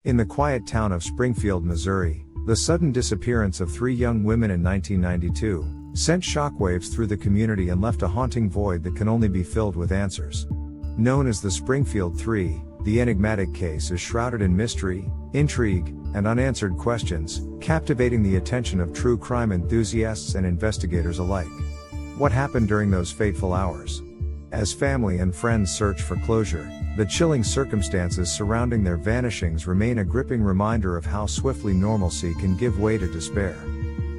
In the quiet town of Springfield, Missouri, the sudden disappearance of 3 young women in 1992 sent shockwaves through the community and left a haunting void that can only be filled with answers. Known as the Springfield 3, the enigmatic case is shrouded in mystery, intrigue, and unanswered questions, captivating the attention of true crime enthusiasts and investigators alike. What happened during those fateful hours? As family and friends search for closure, the chilling circumstances surrounding their vanishings remain a gripping reminder of how swiftly normalcy can give way to despair.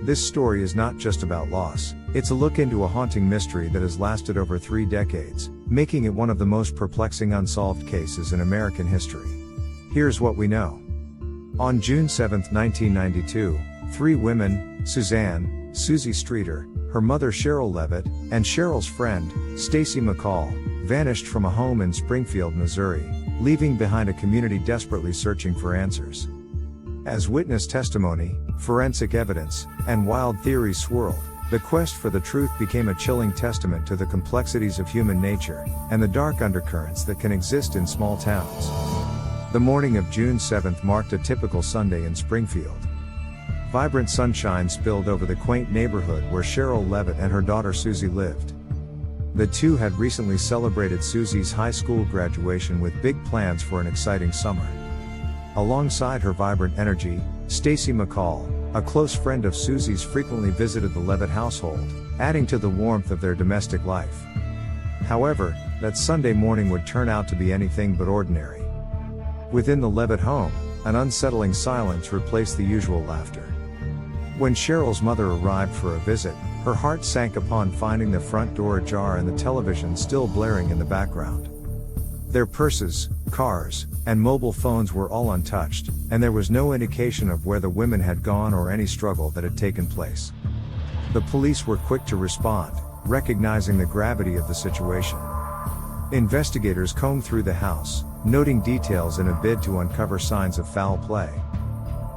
This story is not just about loss, it's a look into a haunting mystery that has lasted over 3 decades, making it one of the most perplexing unsolved cases in American history. Here's what we know. On June 7, 1992, 3 women, Suzanne, Suzie Streeter, her mother Sherrill Levitt, and Sherrill's friend, Stacy McCall, vanished from a home in Springfield, Missouri, leaving behind a community desperately searching for answers. As witness testimony, forensic evidence, and wild theories swirled, the quest for the truth became a chilling testament to the complexities of human nature, and the dark undercurrents that can exist in small towns. The morning of June 7 marked a typical Sunday in Springfield. Vibrant sunshine spilled over the quaint neighborhood where Sherrill Levitt and her daughter Suzie lived. The two had recently celebrated Suzie's high school graduation with big plans for an exciting summer. Alongside her vibrant energy, Stacy McCall, a close friend of Suzie's, frequently visited the Levitt household, adding to the warmth of their domestic life. However, that Sunday morning would turn out to be anything but ordinary. Within the Levitt home, an unsettling silence replaced the usual laughter. When Sherrill's mother arrived for a visit, her heart sank upon finding the front door ajar and the television still blaring in the background. Their purses, cars, and mobile phones were all untouched, and there was no indication of where the women had gone or any struggle that had taken place. The police were quick to respond, recognizing the gravity of the situation. Investigators combed through the house, noting details in a bid to uncover signs of foul play.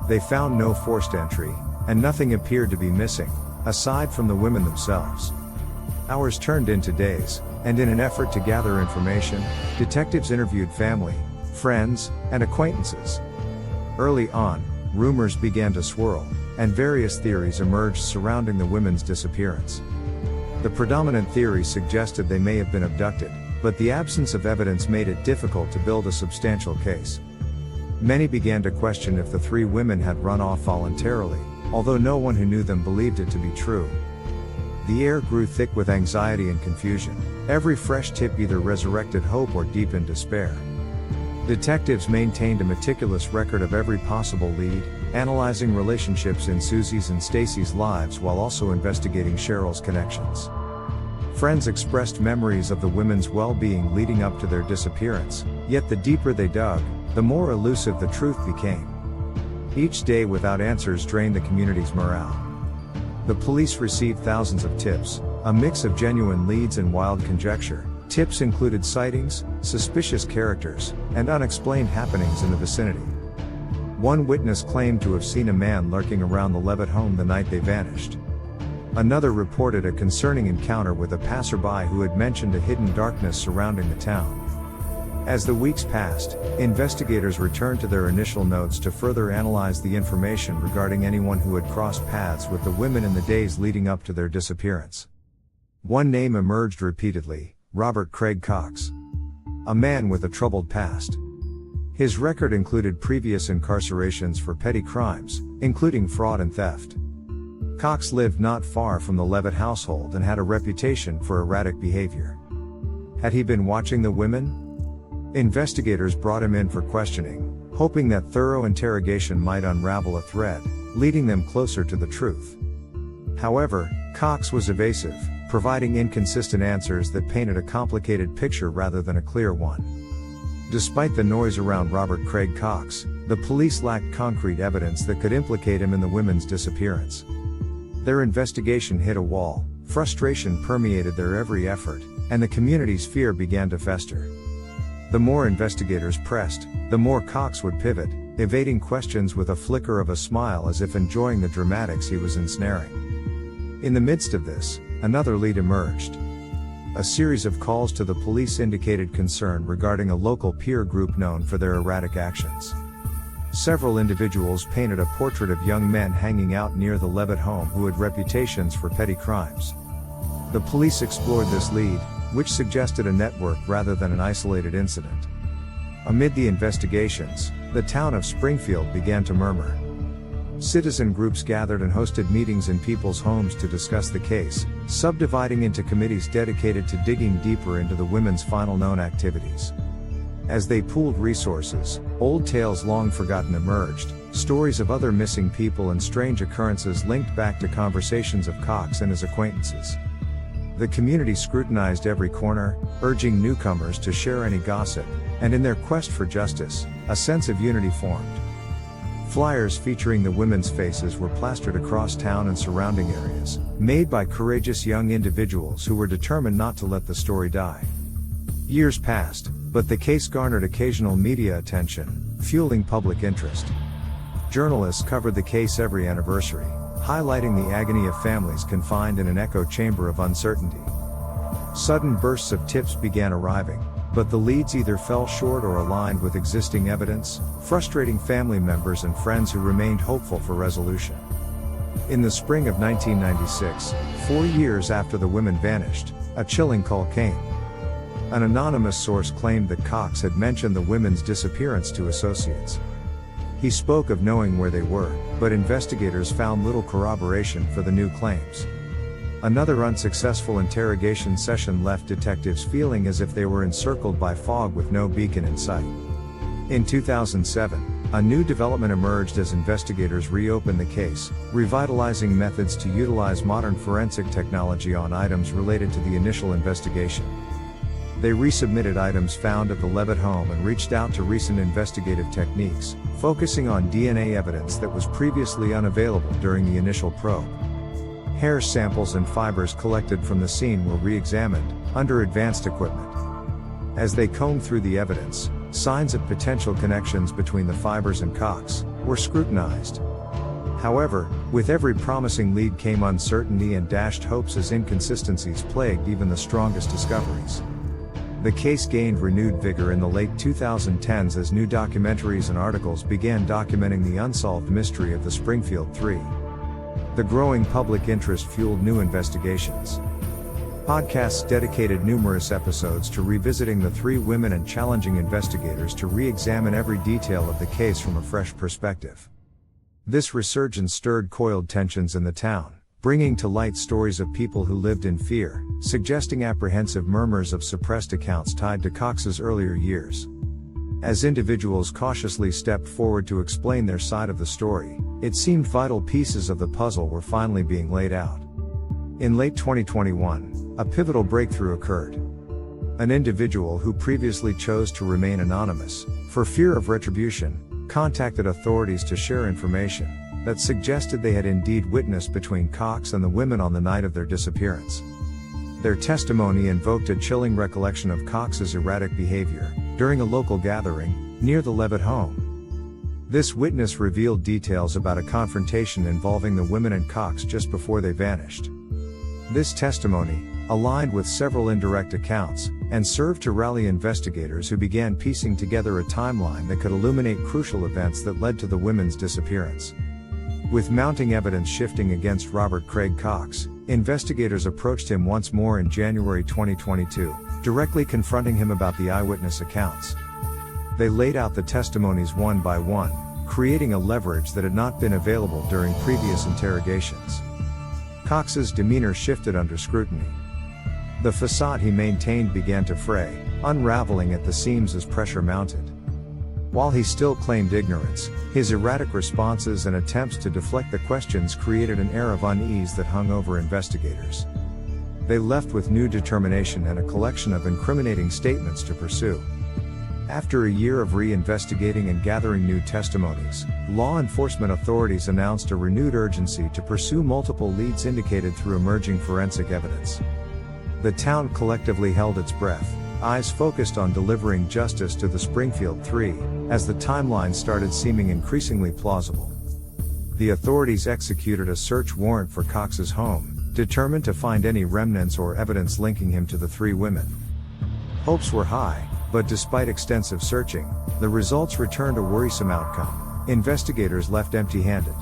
They found no forced entry, and nothing appeared to be missing, aside from the women themselves. Hours turned into days, and in an effort to gather information, detectives interviewed family, friends, and acquaintances. Early on, rumors began to swirl, and various theories emerged surrounding the women's disappearance. The predominant theory suggested they may have been abducted, but the absence of evidence made it difficult to build a substantial case. Many began to question if the 3 women had run off voluntarily, although no one who knew them believed it to be true. The air grew thick with anxiety and confusion. Every fresh tip either resurrected hope or deepened despair. Detectives maintained a meticulous record of every possible lead, analyzing relationships in Suzie's and Stacy's lives while also investigating Sherrill's connections. Friends expressed memories of the women's well-being leading up to their disappearance, yet the deeper they dug, the more elusive the truth became. Each day without answers drained the community's morale. The police received thousands of tips, a mix of genuine leads and wild conjecture. Tips included sightings, suspicious characters, and unexplained happenings in the vicinity. One witness claimed to have seen a man lurking around the Levitt home the night they vanished. Another reported a concerning encounter with a passerby who had mentioned a hidden darkness surrounding the town. As the weeks passed, investigators returned to their initial notes to further analyze the information regarding anyone who had crossed paths with the women in the days leading up to their disappearance. One name emerged repeatedly: Robert Craig Cox. A man with a troubled past. His record included previous incarcerations for petty crimes, including fraud and theft. Cox lived not far from the Levitt household and had a reputation for erratic behavior. Had he been watching the women? Investigators brought him in for questioning, hoping that thorough interrogation might unravel a thread, leading them closer to the truth. However, Cox was evasive, providing inconsistent answers that painted a complicated picture rather than a clear one. Despite the noise around Robert Craig Cox, the police lacked concrete evidence that could implicate him in the women's disappearance. Their investigation hit a wall, frustration permeated their every effort, and the community's fear began to fester. The more investigators pressed, the more Cox would pivot, evading questions with a flicker of a smile as if enjoying the dramatics he was ensnaring. In the midst of this, another lead emerged. A series of calls to the police indicated concern regarding a local peer group known for their erratic actions. several individuals painted a portrait of young men hanging out near the Levitt home who had reputations for petty crimes. The police explored this lead, which suggested a network rather than an isolated incident. Amid the investigations, the town of Springfield began to murmur. Citizen groups gathered and hosted meetings in people's homes to discuss the case, subdividing into committees dedicated to digging deeper into the women's final known activities. As they pooled resources, old tales long forgotten emerged, stories of other missing people and strange occurrences linked back to conversations of Cox and his acquaintances. The community scrutinized every corner, urging newcomers to share any gossip, and in their quest for justice, a sense of unity formed. Flyers featuring the women's faces were plastered across town and surrounding areas, made by courageous young individuals who were determined not to let the story die. Years passed, but the case garnered occasional media attention, fueling public interest. Journalists covered the case every anniversary, highlighting the agony of families confined in an echo chamber of uncertainty. Sudden bursts of tips began arriving, but the leads either fell short or aligned with existing evidence, frustrating family members and friends who remained hopeful for resolution. In the spring of 1996, 4 years after the women vanished, a chilling call came. An anonymous source claimed that Cox had mentioned the women's disappearance to associates. He spoke of knowing where they were, but investigators found little corroboration for the new claims. Another unsuccessful interrogation session left detectives feeling as if they were encircled by fog with no beacon in sight. In 2007, a new development emerged as investigators reopened the case, revitalizing methods to utilize modern forensic technology on items related to the initial investigation. They resubmitted items found at the Levitt home and reached out to recent investigative techniques, focusing on DNA evidence that was previously unavailable during the initial probe. Hair samples and fibers collected from the scene were re-examined, under advanced equipment. As they combed through the evidence, signs of potential connections between the fibers and Cox were scrutinized. However, with every promising lead came uncertainty and dashed hopes as inconsistencies plagued even the strongest discoveries. The case gained renewed vigor in the late 2010s as new documentaries and articles began documenting the unsolved mystery of the Springfield 3. The growing public interest fueled new investigations. Podcasts dedicated numerous episodes to revisiting the three women and challenging investigators to re-examine every detail of the case from a fresh perspective. This resurgence stirred coiled tensions in the town, bringing to light stories of people who lived in fear, suggesting apprehensive murmurs of suppressed accounts tied to Cox's earlier years. As individuals cautiously stepped forward to explain their side of the story, it seemed vital pieces of the puzzle were finally being laid out. In late 2021, a pivotal breakthrough occurred. An individual who previously chose to remain anonymous, for fear of retribution, contacted authorities to share information that suggested they had indeed witnessed between Cox and the women on the night of their disappearance. Their testimony invoked a chilling recollection of Cox's erratic behavior during a local gathering near the Levitt home. This witness revealed details about a confrontation involving the women and Cox just before they vanished. This testimony aligned with several indirect accounts and served to rally investigators who began piecing together a timeline that could illuminate crucial events that led to the women's disappearance. With mounting evidence shifting against Robert Craig Cox, investigators approached him once more in January 2022, directly confronting him about the eyewitness accounts. They laid out the testimonies one by one, creating a leverage that had not been available during previous interrogations. Cox's demeanor shifted under scrutiny. The facade he maintained began to fray, unraveling at the seams as pressure mounted. While he still claimed ignorance, his erratic responses and attempts to deflect the questions created an air of unease that hung over investigators. They left with new determination and a collection of incriminating statements to pursue. After a year of re-investigating and gathering new testimonies, law enforcement authorities announced a renewed urgency to pursue multiple leads indicated through emerging forensic evidence. The town collectively held its breath, eyes focused on delivering justice to the Springfield 3, as the timeline started seeming increasingly plausible. The authorities executed a search warrant for Cox's home, determined to find any remnants or evidence linking him to the three women. Hopes were high, but despite extensive searching, the results returned a worrisome outcome. Investigators left empty-handed.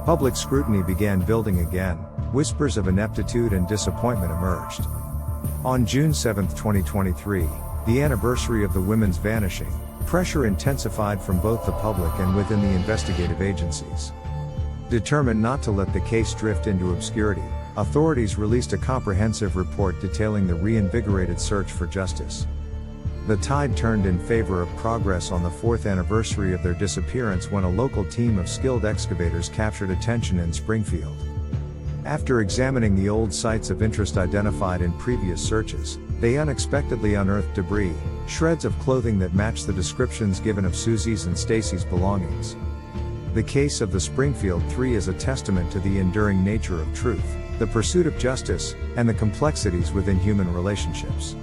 Public scrutiny began building again, whispers of ineptitude and disappointment emerged. On June 7, 2023, the anniversary of the women's vanishing, pressure intensified from both the public and within the investigative agencies. Determined not to let the case drift into obscurity, authorities released a comprehensive report detailing the reinvigorated search for justice. The tide turned in favor of progress on the 4th anniversary of their disappearance when a local team of skilled excavators captured attention in Springfield. After examining the old sites of interest identified in previous searches, they unexpectedly unearthed debris, shreds of clothing that matched the descriptions given of Suzie's and Stacy's belongings. The case of the Springfield Three is a testament to the enduring nature of truth, the pursuit of justice, and the complexities within human relationships.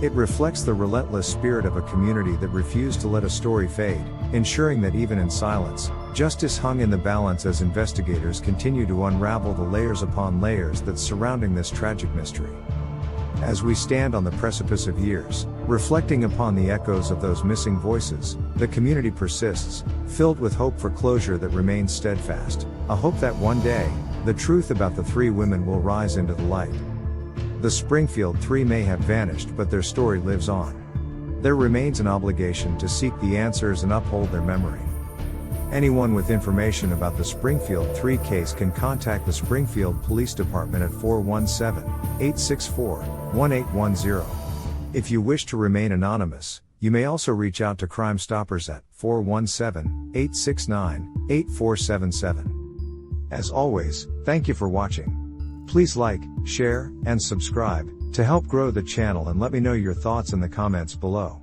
It reflects the relentless spirit of a community that refused to let a story fade, ensuring that even in silence, justice hung in the balance as investigators continue to unravel the layers upon layers that's surrounding this tragic mystery. As we stand on the precipice of years, reflecting upon the echoes of those missing voices, the community persists, filled with hope for closure that remains steadfast, a hope that one day, the truth about the three women will rise into the light. The Springfield Three may have vanished, but their story lives on. There remains an obligation to seek the answers and uphold their memory. Anyone with information about the Springfield Three case can contact the Springfield Police Department at 417-864-1810. If you wish to remain anonymous, you may also reach out to Crime Stoppers at 417-869-8477. As always, thank you for watching. Please like, share, and subscribe to help grow the channel, and let me know your thoughts in the comments below.